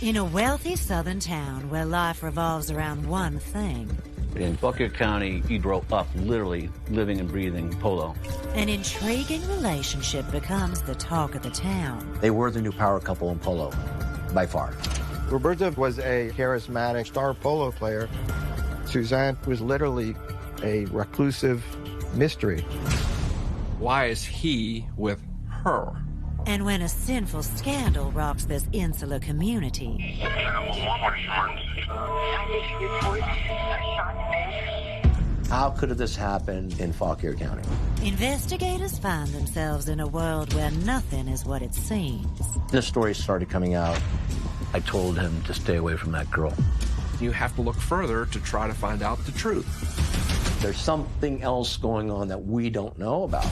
In a wealthy southern town where life revolves around one thing. In Fauquier County, he grew up literally living and breathing polo. An intriguing relationship becomes the talk of the town. They were the new power couple in polo, by far. Roberto was a charismatic star polo player. Suzanne was literally a reclusive mystery. Why is he with her? And when a sinful scandal rocks this insular community, How could this happen in Fauquier County? investigators find themselves in a world where nothing is what it seems. This story started coming out. I told him to stay away from that girl. You have to look further to try to find out the truth. There's something else going on that we don't know about.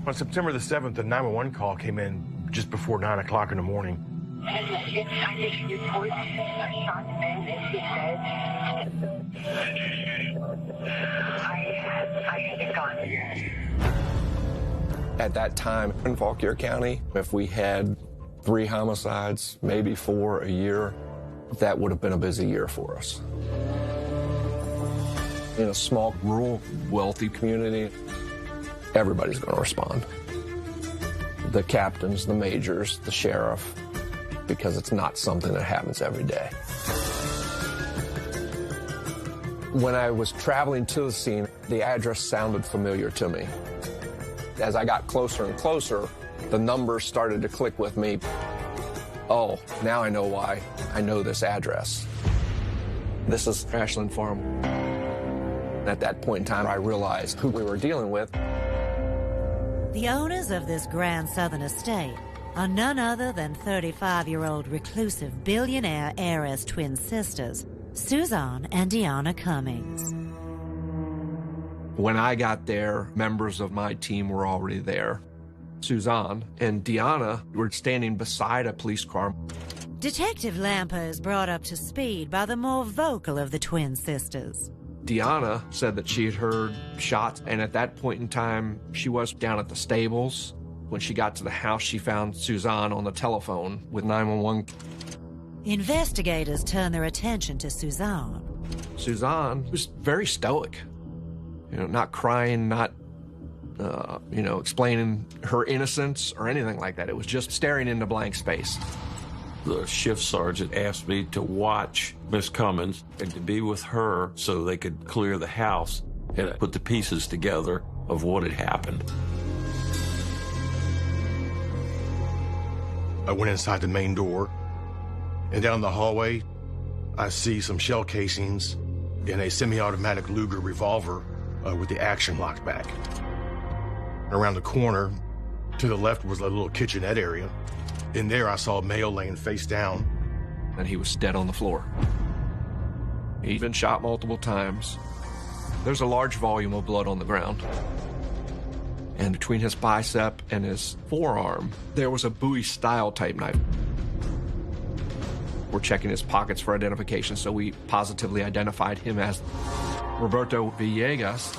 On September the 7th, a 911 call came in just before 9 o'clock in the morning. At that time in Fauquier County, if we had 3 homicides, maybe 4 a year, that would have been a busy year for us. In a small, rural, wealthy community, everybody's going to respond. The captains, the majors, the sheriff, because it's not something that happens every day. When I was traveling to the scene, the address sounded familiar to me. As I got closer and closer, the numbers started to click with me. Oh, now I know why I know this address. This is Ashland Farm. At that point in time, I realized who we were dealing with. The owners of this grand southern estate are none other than 35-year-old reclusive billionaire heiress twin sisters, Suzanne and Deanna Cummings. When I got there, members of my team were already there. Suzanne and Deanna were standing beside a police car. Detective Lamper is brought up to speed by the more vocal of the twin sisters. Deanna said that she had heard shots, and at that point in time, she was down at the stables. When she got to the house, she found Suzanne on the telephone with 911. Investigators turn their attention to Suzanne. Suzanne was very stoic. Not crying, not, explaining her innocence or anything like that. It was just staring into blank space. The shift sergeant asked me to watch Miss Cummings and to be with her so they could clear the house and put the pieces together of what had happened. I went inside the main door, and down the hallway, I see some shell casings and a semi-automatic Luger revolver with the action locked back. Around the corner, to the left was a little kitchenette area. In there, I saw a male laying face down. And he was dead on the floor. He'd been shot multiple times. There's a large volume of blood on the ground. And between his bicep and his forearm, there was a Bowie-style type knife. We're checking his pockets for identification, so we positively identified him as Roberto Villegas.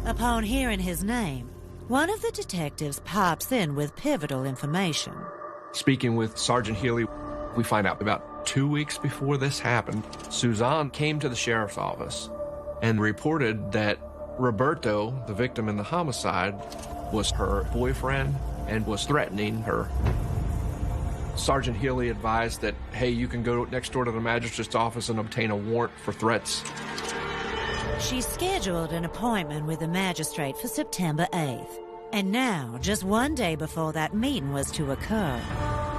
Upon hearing his name, one of the detectives pops in with pivotal information. Speaking with Sergeant Healy, we find out about 2 weeks before this happened, Suzanne came to the sheriff's office and reported that Roberto, the victim in the homicide, was her boyfriend and was threatening her. Sergeant Healy advised that, hey, you can go next door to the magistrate's office and obtain a warrant for threats. She scheduled an appointment with the magistrate for September 8th. And now, just one day before that meeting was to occur,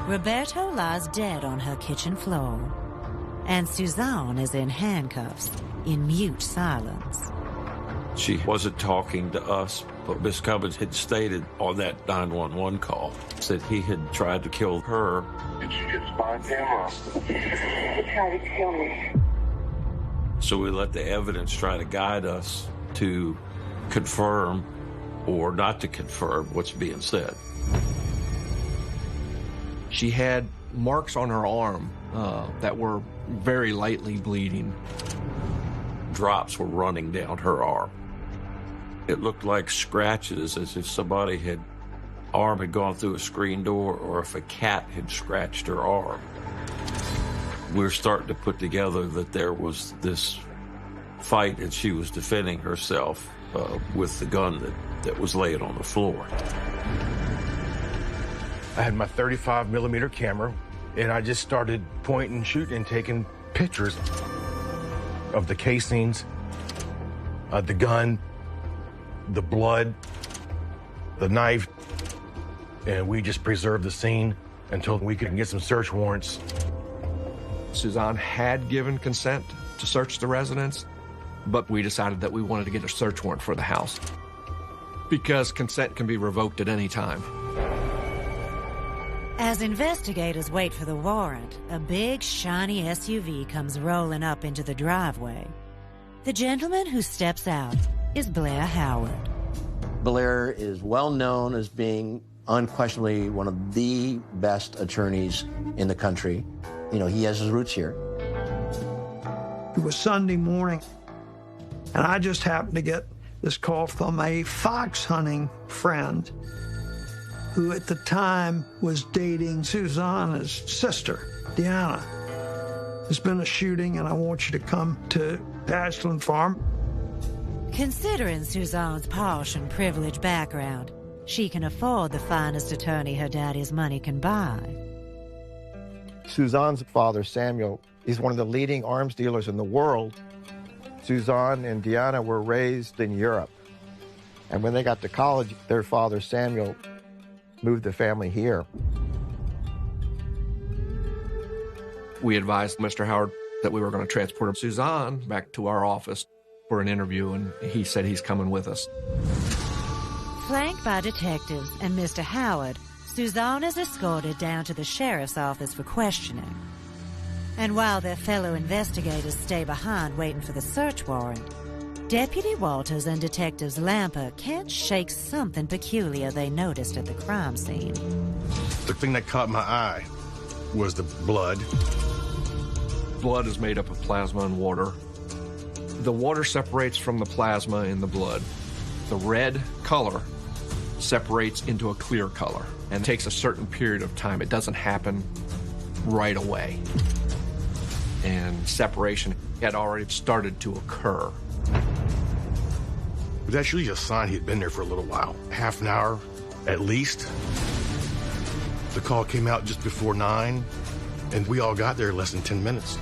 Roberto lies dead on her kitchen floor. And Suzanne is in handcuffs, in mute silence. She wasn't talking to us, But Miss Cummins had stated on that 911 call that he had tried to kill her. Did you get spy camera? He tried to kill me. So we let the evidence try to guide us to confirm or not to confirm what's being said. She had marks on her arm that were very lightly bleeding. Drops were running down her arm. It looked like scratches, as if somebody arm had gone through a screen door or if a cat had scratched her arm. We're starting to put together that there was this fight and she was defending herself with the gun that was laying on the floor. I had my 35 millimeter camera, and I just started pointing, shooting, and taking pictures of the casings, the gun, the blood, the knife, and we just preserved the scene until we could get some search warrants. Suzanne had given consent to search the residence, but we decided that we wanted to get a search warrant for the house because consent can be revoked at any time. As investigators wait for the warrant, a big, shiny SUV comes rolling up into the driveway. The gentleman who steps out is Blair Howard. Blair is well known as being unquestionably one of the best attorneys in the country. You know, he has his roots here. It was Sunday morning, and I just happened to get this call from a fox hunting friend who at the time was dating Susanna's sister, Deanna. There's been a shooting, and I want you to come to Ashland Farm. Considering Suzanne's posh and privileged background, she can afford the finest attorney her daddy's money can buy. Suzanne's father, Samuel, is one of the leading arms dealers in the world. Suzanne and Deanna were raised in Europe. And when they got to college, their father, Samuel, moved the family here. We advised Mr. Howard that we were going to transport Suzanne back to our office for an interview, and he said he's coming with us. Flanked by detectives and Mr. Howard, Suzanne is escorted down to the sheriff's office for questioning. And while their fellow investigators stay behind waiting for the search warrant, Deputy Walters and Detectives Lamper can't shake something peculiar they noticed at the crime scene. The thing that caught my eye was the blood. Blood is made up of plasma and water. The water separates from the plasma in the blood. The red color separates into a clear color and takes a certain period of time. It doesn't happen right away. And separation had already started to occur. It was actually a sign he had been there for a little while, half an hour at least. The call came out just before 9, and we all got there in less than 10 minutes.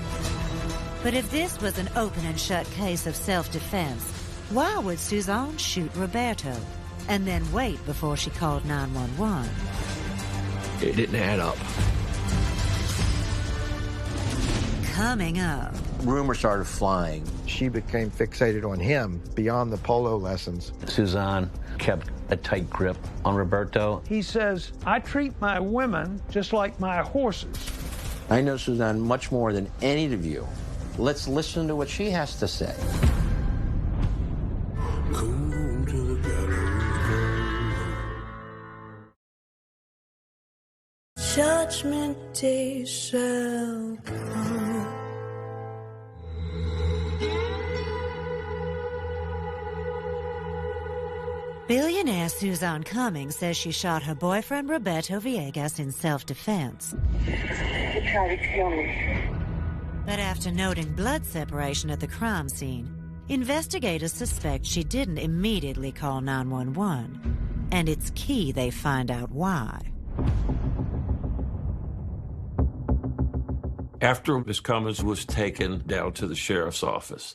But if this was an open and shut case of self-defense, why would Suzanne shoot Roberto and then wait before she called 911? It didn't add up. Coming up. Rumors started flying. She became fixated on him beyond the polo lessons. Suzanne kept a tight grip on Roberto. He says, I treat my women just like my horses. I know Suzanne much more than any of you. Let's listen to what she has to say. Judgment day shall come. Billionaire Suzanne Cummings says she shot her boyfriend Roberto Villegas in self-defense. He tried to kill me. But after noting blood separation at the crime scene, investigators suspect she didn't immediately call 911. And it's key they find out why. After Miss Cummins was taken down to the sheriff's office,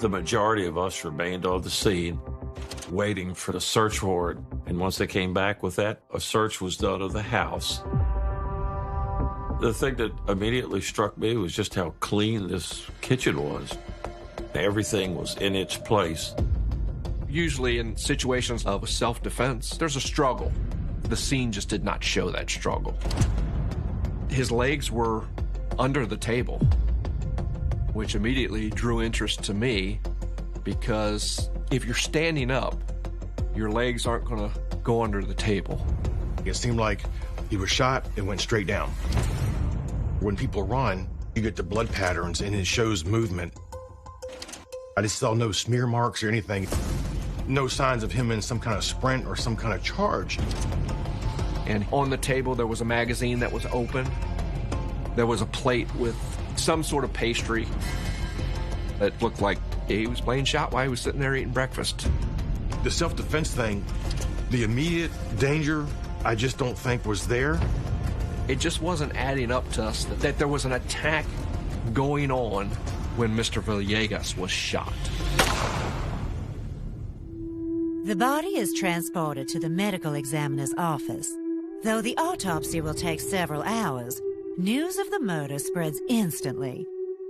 the majority of us remained on the scene waiting for the search warrant. And once they came back with that, a search was done of the house. The thing that immediately struck me was just how clean this kitchen was. Everything was in its place. Usually in situations of self-defense, there's a struggle. The scene just did not show that struggle. His legs were under the table, which immediately drew interest to me, because if you're standing up, your legs aren't going to go under the table. It seemed like he was shot and went straight down. When people run, you get the blood patterns and it shows movement. I just saw no smear marks or anything. No signs of him in some kind of sprint or some kind of charge. And on the table, there was a magazine that was open. There was a plate with some sort of pastry that looked like he was playing shot while he was sitting there eating breakfast. The self-defense thing, the immediate danger, I just don't think was there. It just wasn't adding up to us that there was an attack going on when Mr. Villegas was shot. The body is transported to the medical examiner's office. Though the autopsy will take several hours, news of the murder spreads instantly,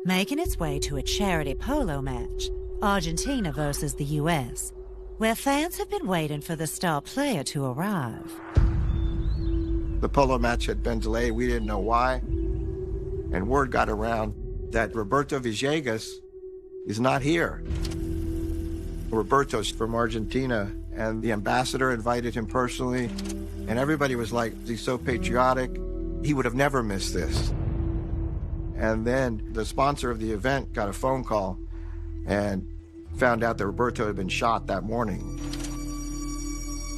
making its way to a charity polo match, Argentina versus the U.S., where fans have been waiting for the star player to arrive. The polo match had been delayed. We didn't know why. And word got around that Roberto Villegas is not here. Roberto's from Argentina, and the ambassador invited him personally, and everybody was like, he's so patriotic, he would have never missed this. And then the sponsor of the event got a phone call and found out that Roberto had been shot that morning.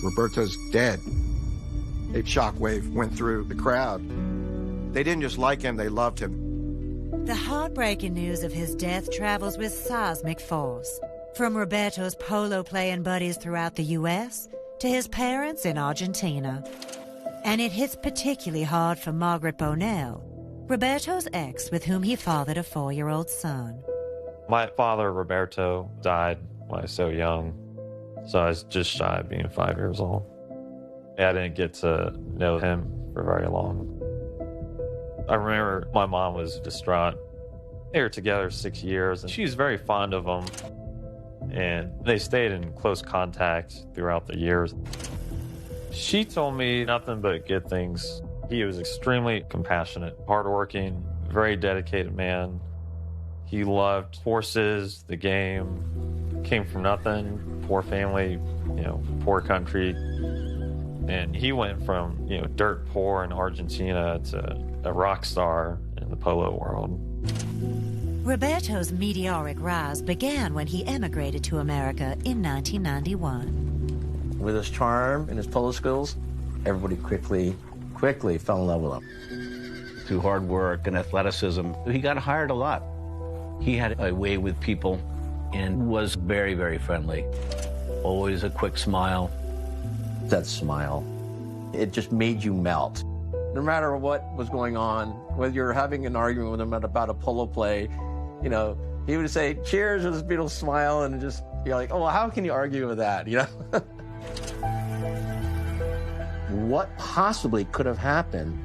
Roberto's dead. A shockwave went through the crowd. They didn't just like him, they loved him. The heartbreaking news of his death travels with seismic force. From Roberto's polo playing buddies throughout the U.S. to his parents in Argentina. And it hits particularly hard for Margaret Bonell, Roberto's ex with whom he fathered a 4-year-old son. My father, Roberto, died when I was so young, so I was just shy of being 5 years old. I didn't get to know him for very long. I remember my mom was distraught. They were together 6 years, and she was very fond of him. And they stayed in close contact throughout the years. She told me nothing but good things. He was extremely compassionate, hardworking, very dedicated man. He loved horses, the game, came from nothing, poor family, poor country. And he went from, dirt poor in Argentina to a rock star in the polo world. Roberto's meteoric rise began when he emigrated to America in 1991. With his charm and his polo skills, everybody quickly fell in love with him. Through hard work and athleticism, he got hired a lot. He had a way with people and was very, very friendly. Always a quick smile. That smile, it just made you melt. No matter what was going on, whether you're having an argument with him about a polo play, he would say, cheers with this beautiful smile, and just, you're like, oh, well, how can you argue with that, What possibly could have happened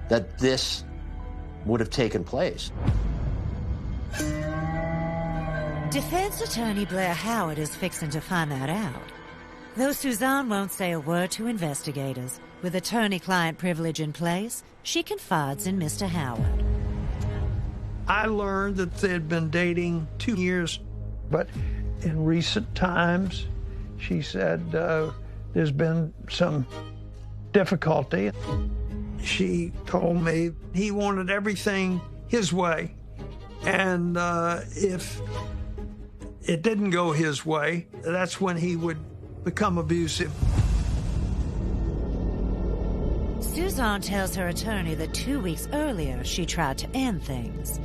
that this would have taken place? Defense attorney Blair Howard is fixing to find that out. Though Suzanne won't say a word to investigators, with attorney-client privilege in place, she confides in Mr. Howard. I learned that they had been dating 2 years, but in recent times, she said there's been some difficulty. She told me he wanted everything his way, and if it didn't go his way, that's when he would become abusive. Suzanne tells her attorney that 2 weeks earlier she tried to end things.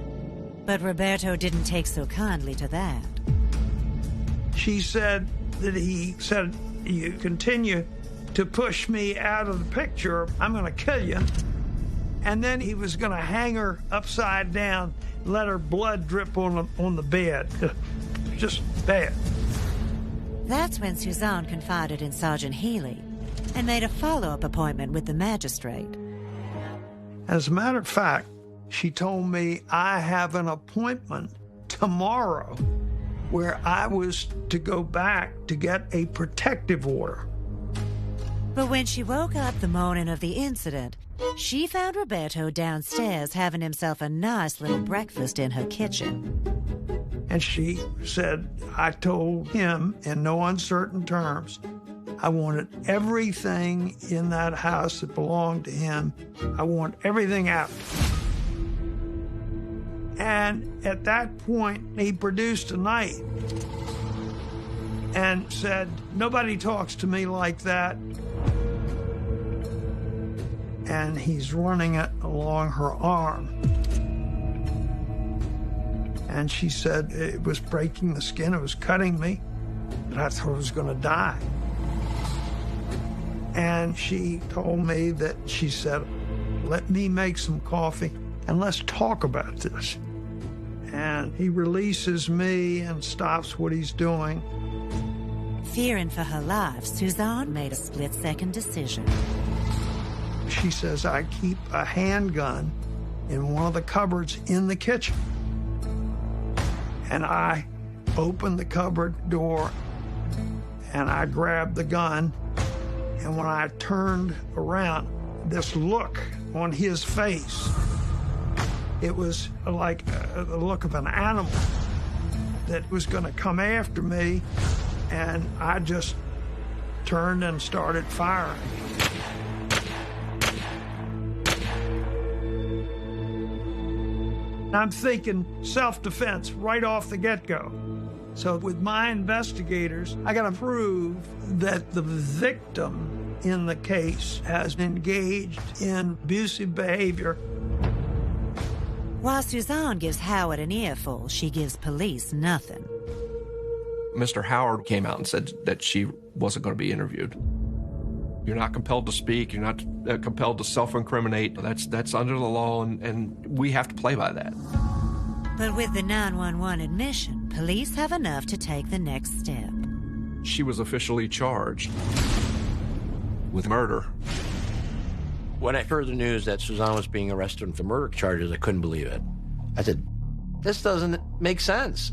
But Roberto didn't take so kindly to that. She said that he said, you continue to push me out of the picture, I'm going to kill you. And then he was going to hang her upside down, let her blood drip on the bed. Just bad. That's when Suzanne confided in Sergeant Healy and made a follow-up appointment with the magistrate. As a matter of fact, she told me I have an appointment tomorrow where I was to go back to get a protective order. But when she woke up the morning of the incident, she found Roberto downstairs having himself a nice little breakfast in her kitchen. And she said, I told him in no uncertain terms, I wanted everything in that house that belonged to him. I want everything out. And at that point, he produced a knife and said, nobody talks to me like that. And he's running it along her arm. And she said it was breaking the skin, it was cutting me, but I thought I was going to die. And she told me that, she said, let me make some coffee and let's talk about this. And he releases me and stops what he's doing. Fearing for her life, Suzanne made a split-second decision. She says, I keep a handgun in one of the cupboards in the kitchen. And I opened the cupboard door and I grabbed the gun. And when I turned around, this look on his face, it was like the look of an animal that was going to come after me. And I just turned and started firing. I'm thinking self-defense right off the get-go. So with my investigators, I got to prove that the victim in the case has engaged in abusive behavior. While Suzanne gives Howard an earful, she gives police nothing. Mr. Howard came out and said that she wasn't going to be interviewed. You're not compelled to speak. You're not compelled to self-incriminate. That's under the law, and we have to play by that. But with the 911 admission, police have enough to take the next step. She was officially charged with murder. When I heard the news that Suzanne was being arrested for murder charges, I couldn't believe it. I said, this doesn't make sense.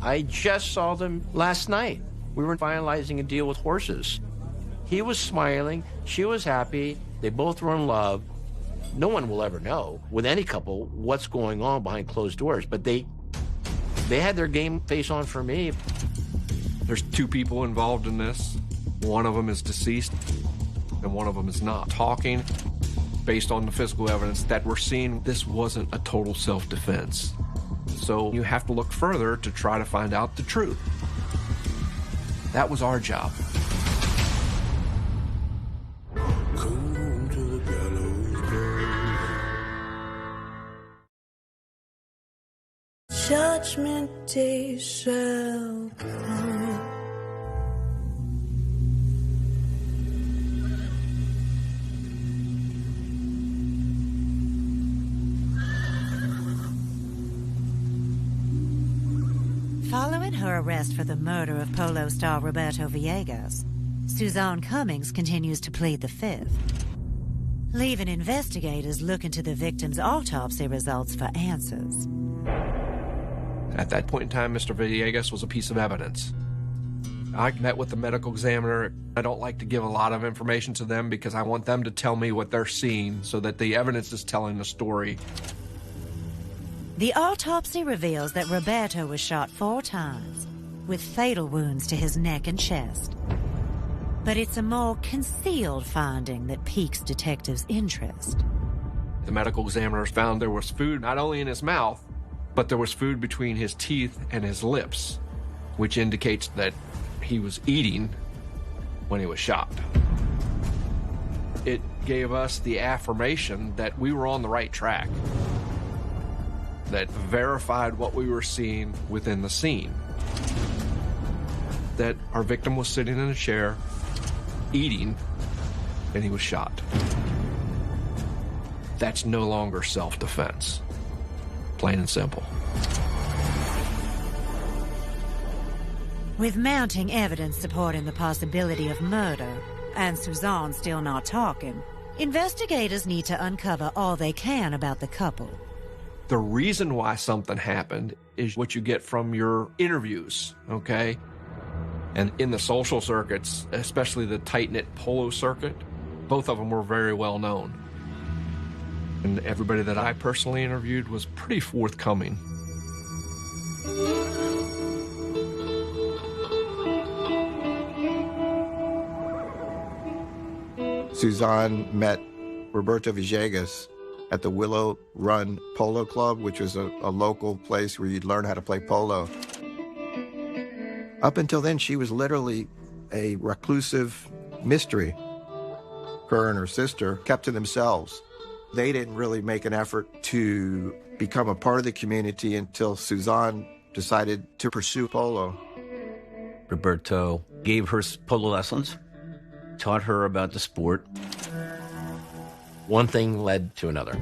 I just saw them last night. We were finalizing a deal with horses. He was smiling, she was happy, they both were in love. No one will ever know, with any couple, what's going on behind closed doors, but they had their game face on for me. There's two people involved in this. One of them is deceased, and one of them is not. Talking, based on the physical evidence that we're seeing, this wasn't a total self-defense. So you have to look further to try to find out the truth. That was our job. Judgment day shall come. Following her arrest for the murder of polo star Roberto Villegas, Suzanne Cummings continues to plead the Fifth, leaving investigators looking to the victim's autopsy results for answers. At that point in time, Mr. Villegas was a piece of evidence. I met with the medical examiner. I don't like to give a lot of information to them because I want them to tell me what they're seeing so that the evidence is telling the story. The autopsy reveals that Roberto was shot 4 times, with fatal wounds to his neck and chest. But it's a more concealed finding that piques detectives' interest. The medical examiners found there was food not only in his mouth, but there was food between his teeth and his lips, which indicates that he was eating when he was shot. It gave us the affirmation that we were on the right track, that verified what we were seeing within the scene, that our victim was sitting in a chair, eating, and he was shot. That's no longer self-defense. Plain and simple. With mounting evidence supporting the possibility of murder, and Suzanne still not talking, investigators need to uncover all they can about the couple. The reason why something happened is what you get from your interviews, okay? And in the social circuits, especially the tight-knit polo circuit, both of them were very well known. And everybody that I personally interviewed was pretty forthcoming. Suzanne met Roberto Villegas at the Willow Run Polo Club, which was a local place where you'd learn how to play polo. Up until then, she was literally a reclusive mystery. Her and her sister kept to themselves. They didn't really make an effort to become a part of the community until Suzanne decided to pursue polo. Roberto gave her polo lessons, taught her about the sport. One thing led to another.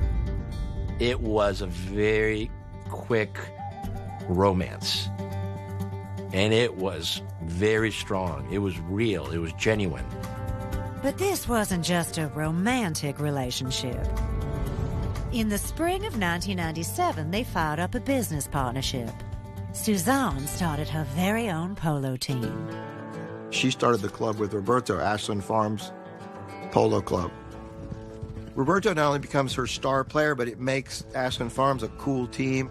It was a very quick romance. And it was very strong. It was real. It was genuine. But this wasn't just a romantic relationship. In the spring of 1997, they fired up a business partnership. Suzanne started her very own polo team. She started the club with Roberto, Ashland Farms Polo Club. Roberto not only becomes her star player, but it makes Ashland Farms a cool team.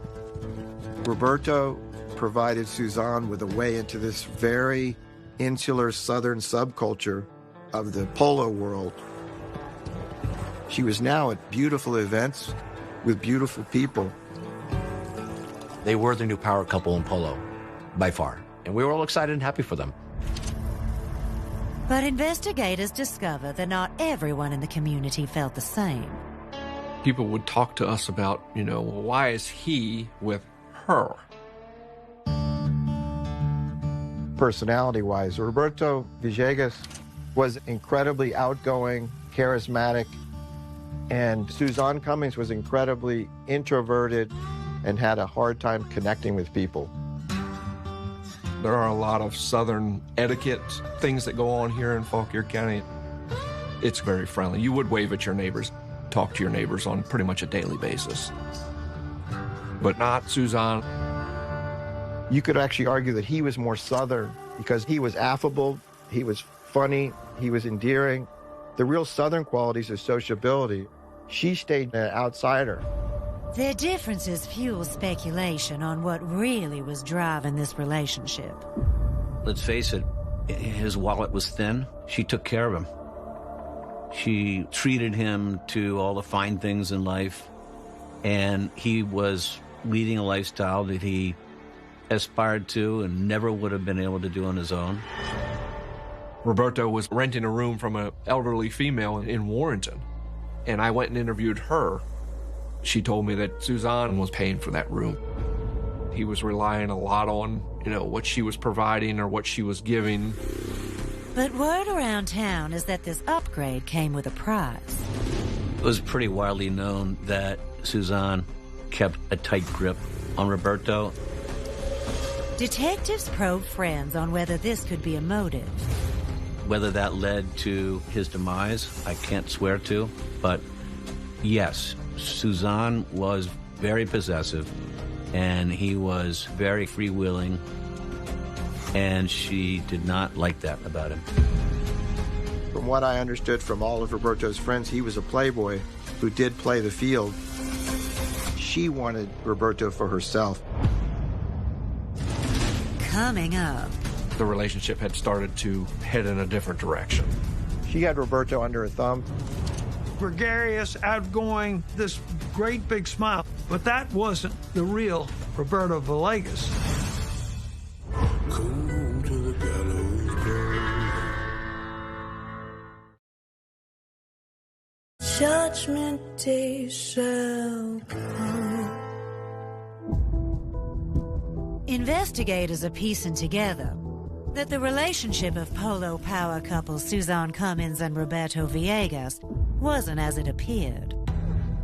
Roberto provided Suzanne with a way into this very insular southern subculture of the polo world. She was now at beautiful events with beautiful people. They were the new power couple in polo, by far. And we were all excited and happy for them. But investigators discovered that not everyone in the community felt the same. People would talk to us about, why is he with her? Personality-wise, Roberto Villegas was incredibly outgoing, charismatic, and Suzanne Cummings was incredibly introverted and had a hard time connecting with people. There are a lot of Southern etiquette things that go on here in Fauquier County. It's very friendly. You would wave at your neighbors, talk to your neighbors on pretty much a daily basis. But not Suzanne. You could actually argue that he was more Southern because he was affable, he was funny, he was endearing. The real Southern qualities are sociability. She stayed an outsider. Their differences fuel speculation on what really was driving this relationship. Let's face it, his wallet was thin. She took care of him. She treated him to all the fine things in life, and he was leading a lifestyle that he aspired to and never would have been able to do on his own. Roberto was renting a room from an elderly female in Warrenton, and I went and interviewed her. She told me that Suzanne was paying for that room. He was relying a lot on, what she was providing or what she was giving. But word around town is that this upgrade came with a price. It was pretty widely known that Suzanne kept a tight grip on Roberto. Detectives probed friends on whether this could be a motive. Whether that led to his demise, I can't swear to, but yes, Suzanne was very possessive, and he was very freewheeling, and she did not like that about him. From what I understood from all of Roberto's friends, he was a playboy who did play the field. She wanted Roberto for herself. Coming up, the relationship had started to head in a different direction. She had Roberto under her thumb. Gregarious, outgoing, this great big smile. But that wasn't the real Roberto Villegas. Come to the gallows bird. Judgment day shall come. Investigators are piecing together that the relationship of polo power couple Suzanne Cummings and Roberto Villegas wasn't as it appeared.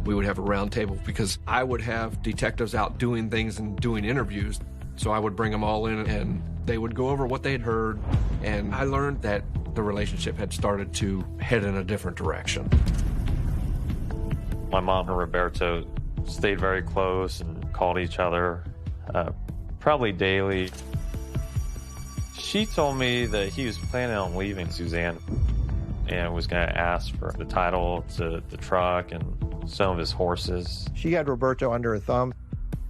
We would have a round table because I would have detectives out doing things and doing interviews. So I would bring them all in and they would go over what they'd heard. And I learned that the relationship had started to head in a different direction. My mom and Roberto stayed very close and called each other probably daily. She told me that he was planning on leaving Suzanne and was going to ask for the title to the truck and some of his horses. She had Roberto under her thumb,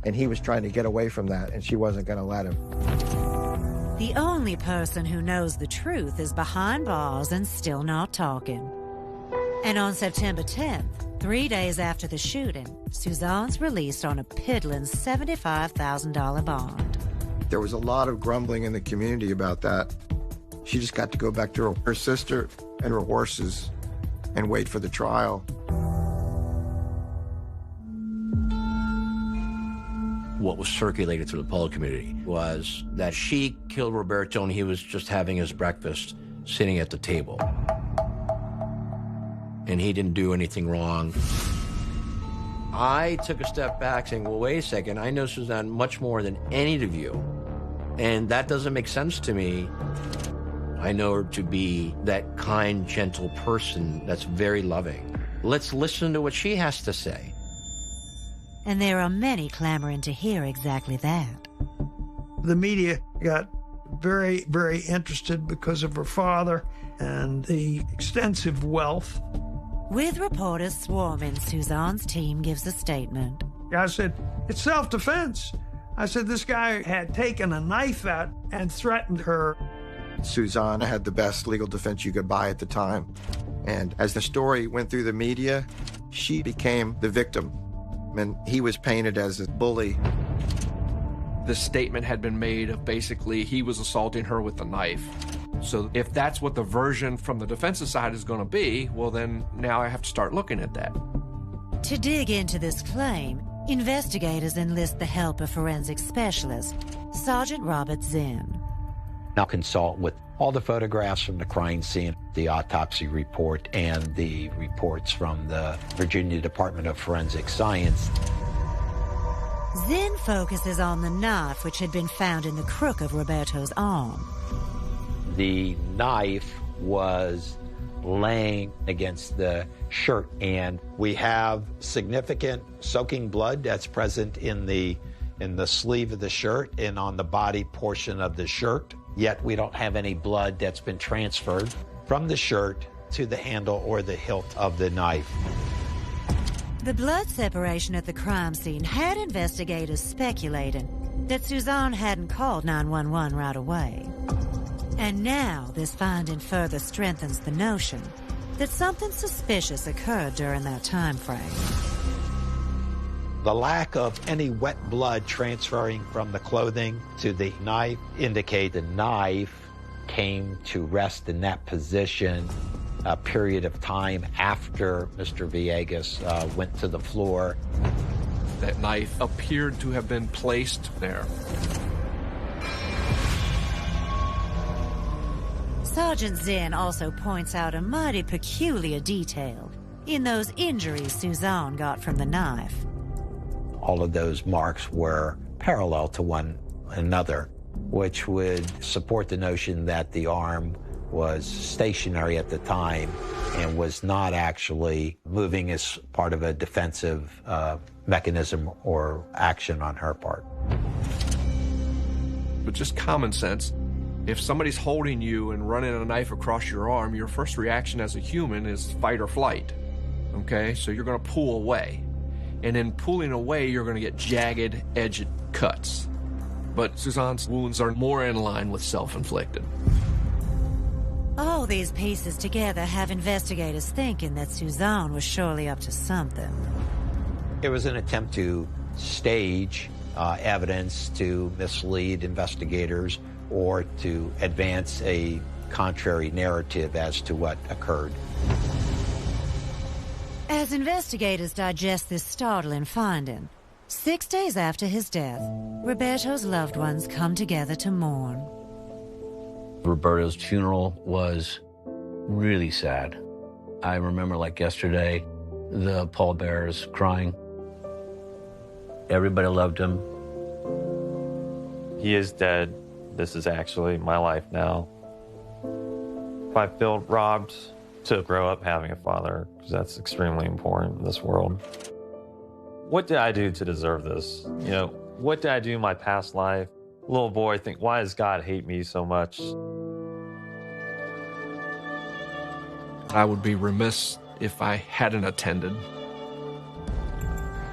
and he was trying to get away from that, and she wasn't going to let him. The only person who knows the truth is behind bars and still not talking. And on September 10th, 3 days after the shooting, Suzanne's released on a piddling $75,000 bond. There was a lot of grumbling in the community about that. She just got to go back to her sister and her horses and wait for the trial. What was circulated through the Polo community was that she killed Roberto and he was just having his breakfast sitting at the table. And he didn't do anything wrong. I took a step back saying, well, wait a second, I know Suzanne much more than any of you. And that doesn't make sense to me. I know her to be that kind, gentle person that's very loving. Let's listen to what she has to say. And there are many clamoring to hear exactly that. The media got very, very interested because of her father and the extensive wealth. With reporters swarming, Suzanne's team gives a statement. I said, it's self-defense. I said, this guy had taken a knife out and threatened her. Suzanne had the best legal defense you could buy at the time. And as the story went through the media, she became the victim. And he was painted as a bully. The statement had been made of basically he was assaulting her with a knife. So if that's what the version from the defensive side is going to be, well, then now I have to start looking at that. To dig into this claim, investigators enlist the help of forensic specialist, Sergeant Robert Zinn. Now consult with all the photographs from the crime scene, the autopsy report, and the reports from the Virginia Department of Forensic Science. Zinn focuses on the knife which had been found in the crook of Roberto's arm. The knife was laying against the shirt, and we have significant soaking blood that's present in the sleeve of the shirt and on the body portion of the shirt. Yet we don't have any blood that's been transferred from the shirt to the handle or the hilt of the knife. The blood separation at the crime scene had investigators speculating that Suzanne hadn't called 911 right away. And now this finding further strengthens the notion that something suspicious occurred during that time frame. The lack of any wet blood transferring from the clothing to the knife indicate the knife came to rest in that position a period of time after Mr. Villegas went to the floor. That knife appeared to have been placed there. Sergeant Zinn also points out a mighty peculiar detail in those injuries Suzanne got from the knife. All of those marks were parallel to one another, which would support the notion that the arm was stationary at the time and was not actually moving as part of a defensive mechanism or action on her part. But just common sense, if somebody's holding you and running a knife across your arm, your first reaction as a human is fight or flight, okay? So you're gonna pull away. And in pulling away, you're gonna get jagged, edged cuts. But Suzanne's wounds are more in line with self-inflicted. All these pieces together have investigators thinking that Suzanne was surely up to something. It was an attempt to stage evidence to mislead investigators or to advance a contrary narrative as to what occurred. As investigators digest this startling finding, 6 days after his death, Roberto's loved ones come together to mourn. Roberto's funeral was really sad. I remember like yesterday, the pallbearers crying. Everybody loved him. He is dead. This is actually my life now. I feel robbed to grow up having a father, because that's extremely important in this world. What did I do to deserve this? You know, what did I do in my past life? Little boy, think, why does God hate me so much? I would be remiss if I hadn't attended.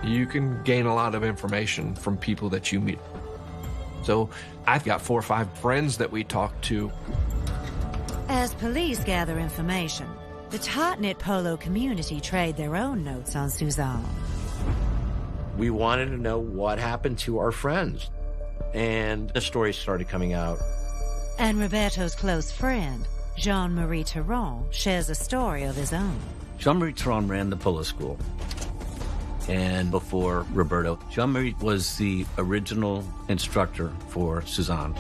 You can gain a lot of information from people that you meet. So I've got 4 or 5 friends that we talk to. As police gather information, the tight-knit polo community trade their own notes on Suzanne. We wanted to know what happened to our friends. And the stories started coming out. And Roberto's close friend, Jean-Marie Theron, shares a story of his own. Jean-Marie Theron ran the polo school. And before Roberto, Jean-Marie was the original instructor for Suzanne.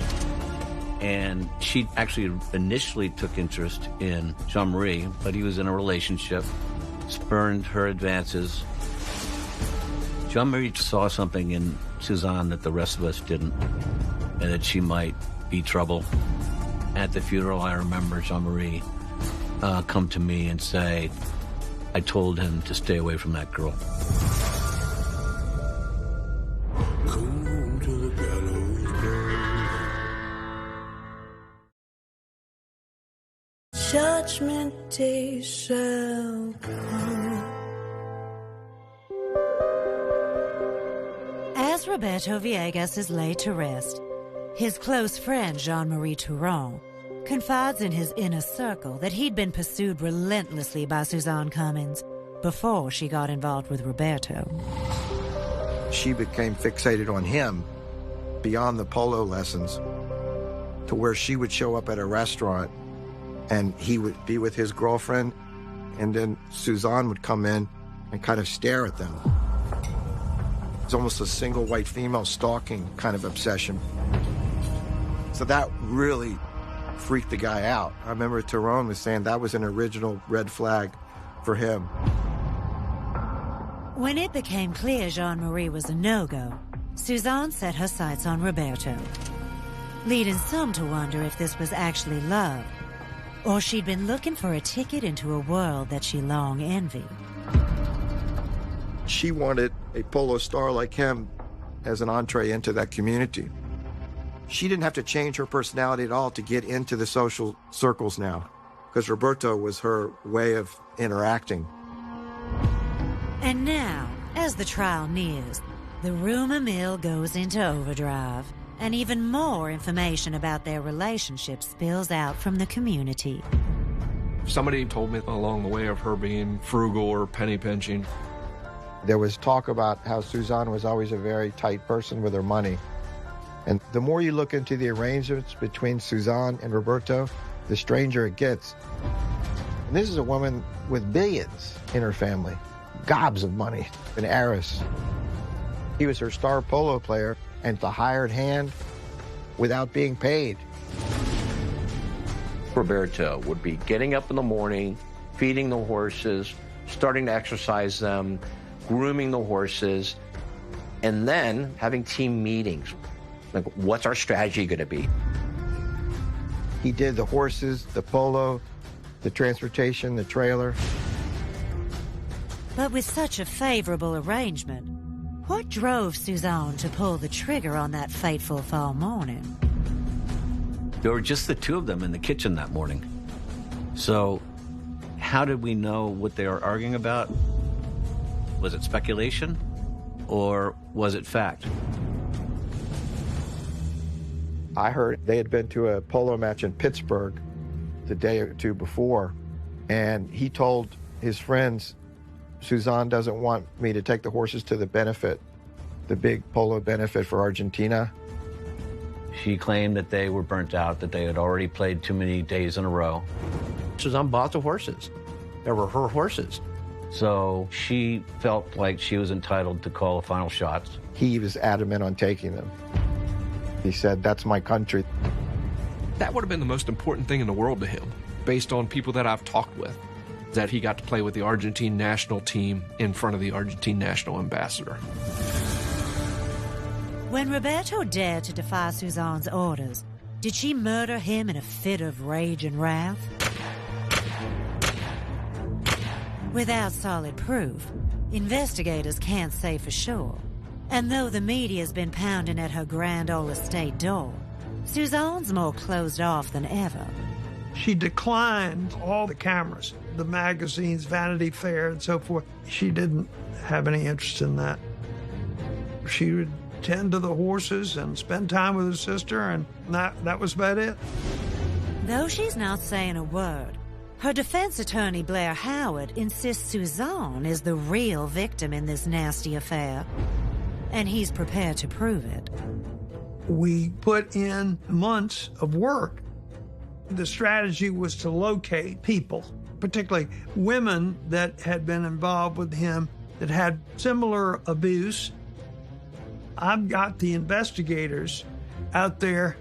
And she actually initially took interest in Jean-Marie, but he was in a relationship, spurned her advances. Jean-Marie saw something in Suzanne that the rest of us didn't, and that she might be trouble. At the funeral, I remember Jean-Marie come to me and say, I told him to stay away from that girl. Come home to the gallows bird. Judgment day shall come. As Roberto Villegas is laid to rest, his close friend Jean-Marie Theron confides in his inner circle that he'd been pursued relentlessly by Suzanne Cummins before she got involved with Roberto. She became fixated on him beyond the polo lessons to where she would show up at a restaurant and he would be with his girlfriend, and then Suzanne would come in and kind of stare at them. It's almost a single white female stalking kind of obsession. So that really freaked the guy out. I remember Theron was saying that was an original red flag for him. When it became clear Jean-Marie was a no-go, Suzanne set her sights on Roberto, leading some to wonder if this was actually love, or she'd been looking for a ticket into a world that she long envied. She wanted a polo star like him as an entree into that community. She didn't have to change her personality at all to get into the social circles now, because Roberto was her way of interacting. And now, as the trial nears, the rumor mill goes into overdrive, and even more information about their relationship spills out from the community. Somebody told me along the way of her being frugal or penny pinching. There was talk about how Suzanne was always a very tight person with her money. And the more you look into the arrangements between Suzanne and Roberto, the stranger it gets. And this is a woman with billions in her family, gobs of money, an heiress. He was her star polo player and the hired hand without being paid. Roberto would be getting up in the morning, feeding the horses, starting to exercise them, grooming the horses, and then having team meetings. Like, what's our strategy going to be? He did the horses, the polo, the transportation, the trailer. But with such a favorable arrangement, what drove Suzanne to pull the trigger on that fateful fall morning? There were just the two of them in the kitchen that morning. So how did we know what they were arguing about? Was it speculation or was it fact? I heard they had been to a polo match in Pittsburgh the day or two before, and he told his friends, Suzanne doesn't want me to take the horses to the benefit, the big polo benefit for Argentina. She claimed that they were burnt out, that they had already played too many days in a row. Suzanne bought the horses. They were her horses. So she felt like she was entitled to call the final shots. He was adamant on taking them. He said, that's my country. That would have been the most important thing in the world to him, based on people that I've talked with, that he got to play with the Argentine national team in front of the Argentine national ambassador. When Roberto dared to defy Suzanne's orders, did she murder him in a fit of rage and wrath? Without solid proof, Investigators can't say for sure. And though the media's been pounding at her grand old estate door, Suzanne's more closed off than ever. She declined all the cameras, the magazines, Vanity Fair, and so forth. She didn't have any interest in that. She would tend to the horses and spend time with her sister, and that was about it. Though she's not saying a word, her defense attorney, Blair Howard, insists Suzanne is the real victim in this nasty affair, and he's prepared to prove it. We put in months of work. The strategy was to locate people, particularly women that had been involved with him that had similar abuse. I've got the investigators out there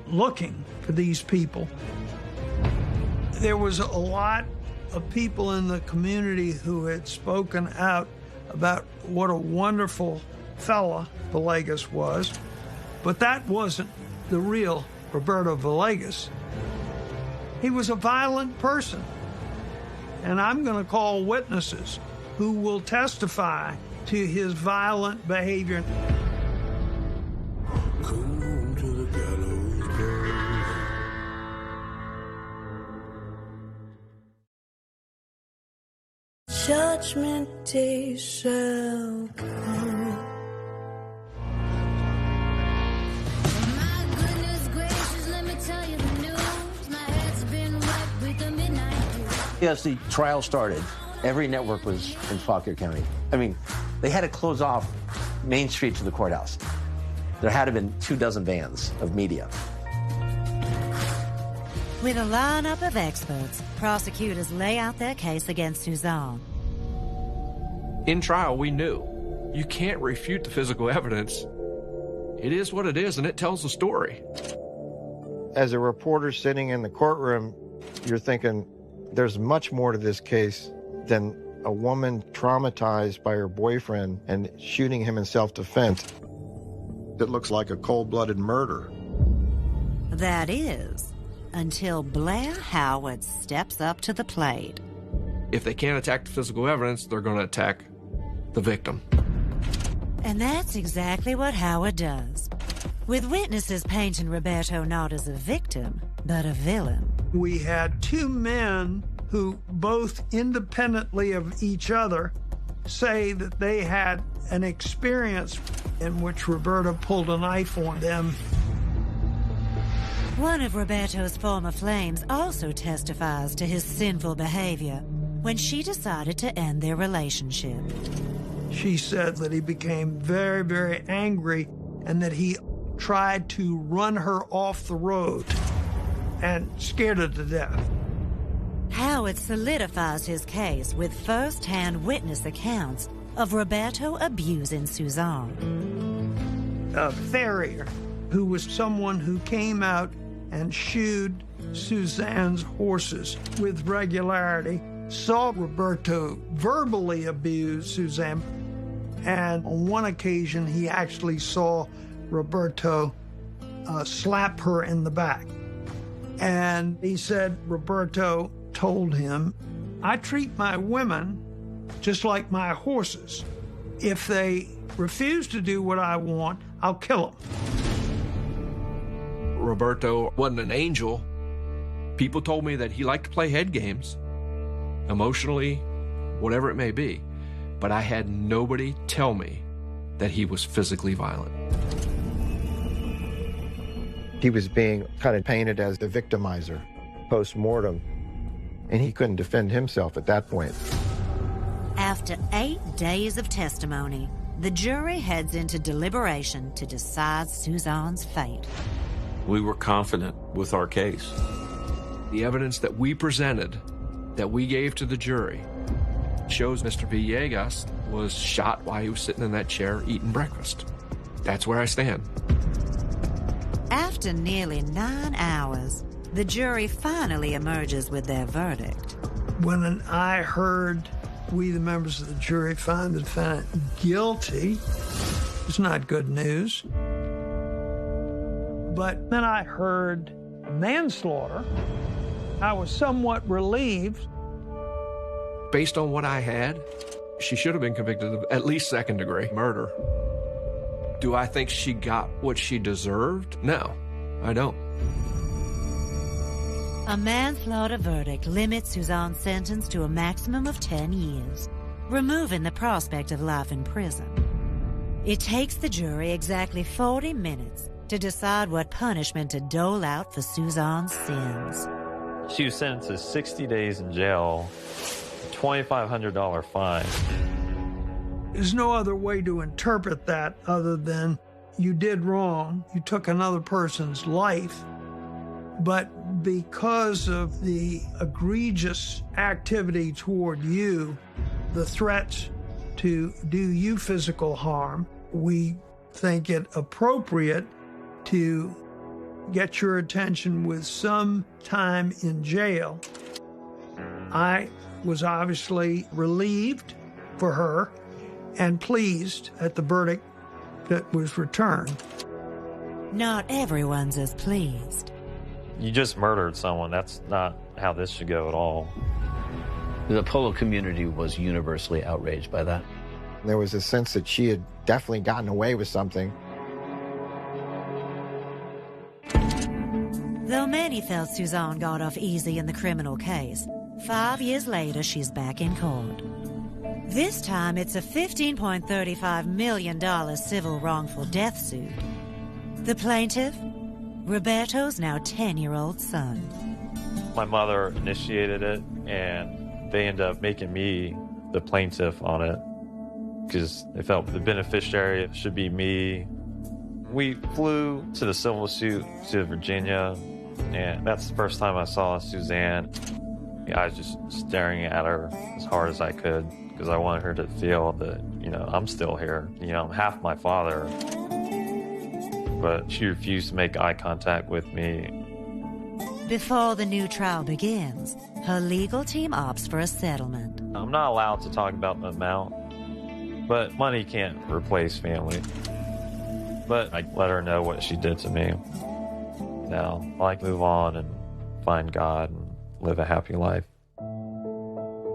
looking for these people. There was a lot of people in the community who had spoken out about what a wonderful fella Villegas was, but that wasn't the real Roberto Villegas. He was a violent person, and I'm going to call witnesses who will testify to his violent behavior. Come to the gallows bird. Judgment day shall come. My goodness gracious, let me tell you the news. My head's been wet with the midnight dew. As the trial started, every network was in Fauquier County. I mean, they had to close off Main Street to the courthouse. There had to have been 24 vans of media. With a lineup of experts, prosecutors lay out their case against Suzanne. In trial, we knew you can't refute the physical evidence. It is what it is, and it tells the story. As a reporter sitting in the courtroom, you're thinking there's much more to this case than a woman traumatized by her boyfriend and shooting him in self-defense. It looks like a cold-blooded murder. That is, until Blair Howard steps up to the plate. If they can't attack the physical evidence, they're going to attack the victim. And that's exactly what Howard does, with witnesses painting Roberto not as a victim, but a villain. We had two men who both independently of each other say that they had an experience in which Roberto pulled a knife on them. One of Roberto's former flames also testifies to his sinful behavior when she decided to end their relationship. She said that he became very, very angry and that he tried to run her off the road and scared her to death. Howard solidifies his case with first-hand witness accounts of Roberto abusing Suzanne. A farrier, who was someone who came out and shoed Suzanne's horses with regularity, saw Roberto verbally abuse Suzanne, and on one occasion he actually saw Roberto slap her in the back. And he said Roberto told him, "I treat my women just like my horses. If they refuse to do what I want, I'll kill them." Roberto wasn't an angel. People told me that he liked to play head games, emotionally, whatever it may be. But I had nobody tell me that he was physically violent. He was being kind of painted as the victimizer post-mortem, and he couldn't defend himself at that point. After 8 days of testimony, the jury heads into deliberation to decide Suzanne's fate. We were confident with our case. The evidence that we presented, that we gave to the jury, shows Mr. Villegas was shot while he was sitting in that chair eating breakfast. That's where I stand. After nearly 9 hours, the jury finally emerges with their verdict. When I heard we, the members of the jury, find the defendant guilty, it's not good news. But then I heard manslaughter. I was somewhat relieved. Based on what I had, She should have been convicted of at least second-degree murder. Do I think she got what she deserved? No, I don't. A manslaughter verdict limits Suzanne's sentence to a maximum of 10 years, removing the prospect of life in prison. It takes the jury exactly 40 minutes to decide what punishment to dole out for Suzanne's sins. She was sentenced to 60 days in jail, $2,500 fine. There's no other way to interpret that other than you did wrong, you took another person's life, but because of the egregious activity toward you, the threats to do you physical harm, we think it appropriate to get your attention with some time in jail. I was obviously relieved for her and pleased at the verdict that was returned. Not everyone's as pleased. You just murdered someone. That's not how this should go at all. The polo community was universally outraged by that. There was a sense that she had definitely gotten away with something. Though many felt Suzanne got off easy in the criminal case, 5 years later she's back in court. This time it's a $15.35 million civil wrongful death suit. The plaintiff? Roberto's now 10-year-old son. My mother initiated it, and they ended up making me the plaintiff on it because they felt the beneficiary should be me. We flew to the civil suit to Virginia, and that's the first time I saw Suzanne. I was just staring at her as hard as I could because I wanted her to feel that, I'm still here. I'm half my father. But she refused to make eye contact with me. Before the new trial begins, her legal team opts for a settlement. I'm not allowed to talk about the amount, but money can't replace family. But I let her know what she did to me. Now, I can move on and find God and live a happy life.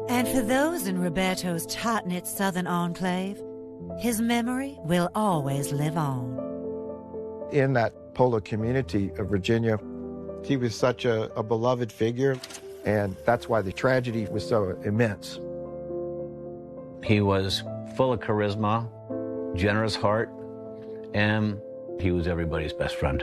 And for those in Roberto's tight-knit southern enclave, his memory will always live on. In that polo community of Virginia, he was such a beloved figure, and that's why the tragedy was so immense. He was full of charisma, generous heart, and he was everybody's best friend.